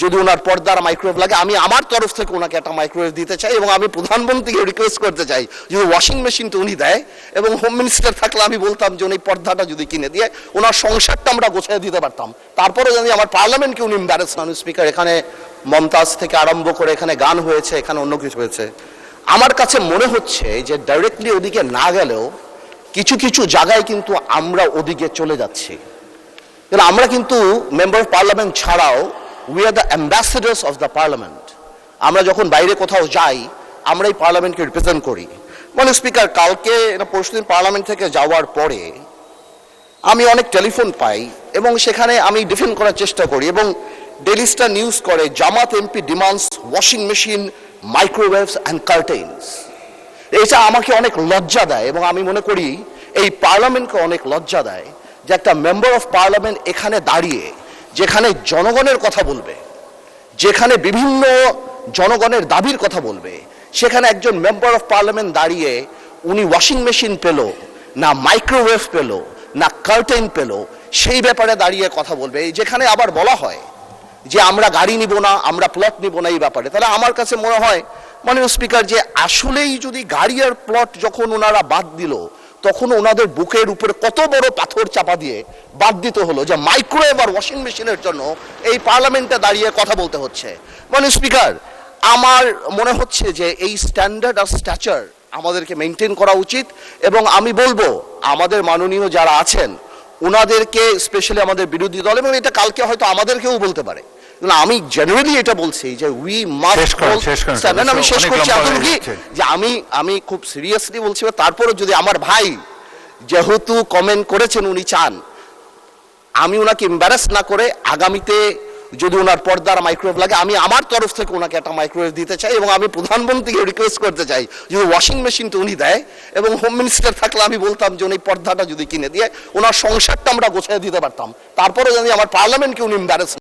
যদি ওনার পর্দার মাইক্রোওয়েভ লাগে আমি আমার তরফ থেকে ওনাকে একটা মাইক্রোওয়েভ দিতে চাই এবং আমি প্রধানমন্ত্রীকে রিকোয়েস্ট করতে চাই যদি ওয়াশিং মেশিনটা উনি দেয় এবং হোম মিনিস্টার থাকলে আমি বলতাম যে উনি পর্দাটা যদি কিনে দিয়ে ওনার সংসারটা আমরা গোছায় দিতে পারতাম। তারপরে যদি আমার পার্লামেন্টকে উনি এম্বারেস না। স্পিকার, এখানে মমতাজ থেকে আরম্ভ করে এখানে গান হয়েছে, এখানে অন্য কিছু হয়েছে। আমার কাছে মনে হচ্ছে যে ডাইরেক্টলি ওদিকে না গেলেও কিছু কিছু জায়গায় কিন্তু আমরা ওদিকে চলে যাচ্ছি। আমরা কিন্তু মেম্বার অফ পার্লামেন্ট ছাড়াও we are the ambassadors of the parliament. আমরা যখন বাইরে কোথাও যাই আমরা এই পার্লামেন্টকে রিপ্রেজেন্ট করি। মানে স্পিকার, কালকে পরশুদিন পার্লামেন্ট থেকে যাওয়ার পরে আমি অনেক টেলিফোন পাই এবং সেখানে আমি ডিফেন্ড করার চেষ্টা করি এবং ডেইলি স্টার নিউজ করে Jamaat MP demands washing machine, microwaves and curtains. এটা আমাকে অনেক লজ্জা দেয় এবং আমি মনে করি এই পার্লামেন্টকে অনেক লজ্জা দেয় যে একটা মেম্বার অফ পার্লামেন্ট এখানে দাঁড়িয়ে যেখানে জনগণের কথা বলবে, যেখানে বিভিন্ন জনগণের দাবির কথা বলবে, সেখানে একজন মেম্বার অফ পার্লামেন্ট দাঁড়িয়ে উনি ওয়াশিং মেশিন পেল না, মাইক্রোওয়েভ পেল না, কার্টেন পেল, সেই ব্যাপারে দাঁড়িয়ে কথা বলবে। যেখানে আবার বলা হয় যে আমরা গাড়ি নিব না, আমরা প্লট নিব না এই ব্যাপারে। তাহলে আমার কাছে মনে হয় মাননীয় স্পিকার যে আসলেই যদি গাড়ি আর প্লট যখন ওনারা বাদ দিল তখন ওনাদের বুকের উপরে কত বড় পাথর চাপা দিয়ে বাদ দিতে হলো যে মাইক্রোওয়েভ আর ওয়াশিং মেশিনের জন্য এই পার্লামেন্টে দাঁড়িয়ে কথা বলতে হচ্ছে। মাননীয় স্পিকার, আমার মনে হচ্ছে যে এই স্ট্যান্ডার্ড আর স্ট্যাচার আমাদেরকে মেনটেন করা উচিত এবং আমি বলবো আমাদের মাননীয় যারা আছেন ওনাদেরকে, স্পেশালি আমাদের বিরোধী দল, এবং এটা কালকে হয়তো আমাদেরকেও বলতে পারে, আমি জেনারেলি এটা বলছি যে উই মাস্ট, আমি শেষ করছি যে আমি খুব সিরিয়াসলি বলছি। তারপরে যদি আমার ভাই যেহেতু কমেন্ট করেছেন উনি চান আমি ওনাকে এম্বারেস না করে আগামীতে যদি ওনার পর্দার মাইক্রোওয়েভ লাগে আমি আমার তরফ থেকে ওনাকে একটা মাইক্রোওয়েভ দিতে চাই এবং আমি প্রধানমন্ত্রীকে রিকোয়েস্ট করতে চাই যদি ওয়াশিং মেশিনটা উনি দেয় এবং হোম মিনিস্টার থাকলে আমি বলতাম যে উনি পর্দাটা যদি কিনে দিয়ে ওনার সংসারটা আমরা গোছায় দিতে পারতাম। তারপরে যদি আমার পার্লামেন্টকে উনি এম্বারেস